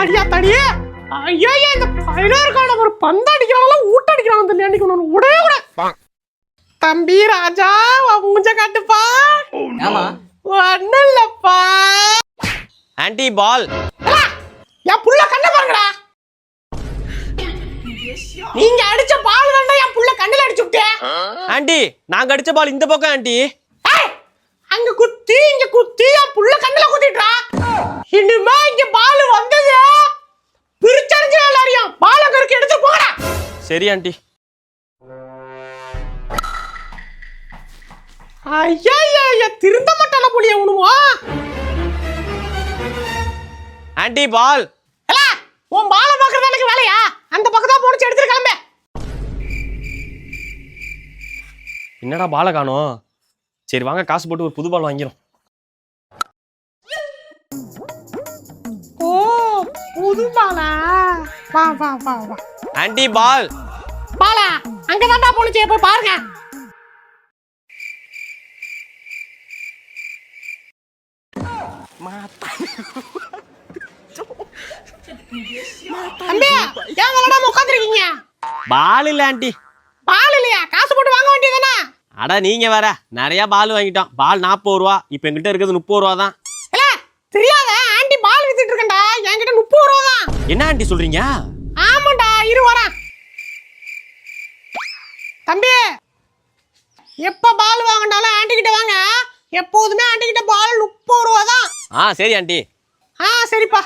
அடியா தடியே ஐயா இந்த பையனர்கான ஒரு பந்து அடிக்கிறாங்களா ஊட்ட அடிக்கிறாங்க தள்ளி அன்னைக்கு ஒன்று உடே கூட தம்பி ராஜா மூஞ்ச காட்டுப்பா. ஆமா ஒன்னும் இல்லப்பா. ஆன்ட்டி பால். என் புள்ள கண்ணை பாருங்கடா. நீங்க அடிச்ச பால் தானே என் புள்ள கண்ணுல அடிச்சு விட்டேன். ஆன்ட்டி நாங்க அடிச்ச பால் இந்த பக்கம் ஆன்ட்டி. அங்க குத்தி இங்க குத்தி என் புள்ள கண்ணுல குத்திட்டா. இனிமே இங்க பால் வந்தது பிரிச்சறிஞ்சு எல்லாரையும் பால் அங்கருக்கு எடுத்து போங்கடா. சரி ஆன்ட்டி. ஐயா திருந்த மாட்டான புளிய உணுவா. ஆன்ட்டி பால். உன் பாலை பாக்குறது எனக்கு வேலையா? அந்த பக்கம் தான் போனிச்சு எடுத்துட்டு கிளம்பு. என்னடா பாலை காணோம். சரி வாங்க காசு போட்டு ஒரு புது பால் வாங்கிரும். ஓ புது பாலா? வா வா வா வா. ஆன்ட்டி பால். பாலா அங்கதான்டா போனிச்சு போய் பாருங்க. தம்பி ஏன் விளையாடாம உட்காந்துருக்கீங்க? பால் இல்ல ஆன்ட்டி. பால் இல்லையா? காசு போட்டு வாங்க வேண்டியதானே? அட நீங்க வேற நிறைய பால் வாங்கிட்டோம். பால் 40 ரூபா. இப்ப என்கிட்ட இருக்கிறது 30 ரூபா தான். இல்ல தெரியாத ஆண்டி பால் வித்துட்டு இருக்கேன்டா. என்கிட்ட 30 ரூபா தான். என்ன ஆன்ட்டி சொல்றீங்க? ஆமாண்டா இரு வரேன். தம்பி எப்ப பால் வாங்கினாலும் ஆண்டி கிட்ட வாங்க. எப்போதுமே ஆண்டி கிட்ட பால் 30 ரூபா தான். சரி ஆன்ட்டி. சரிப்பா.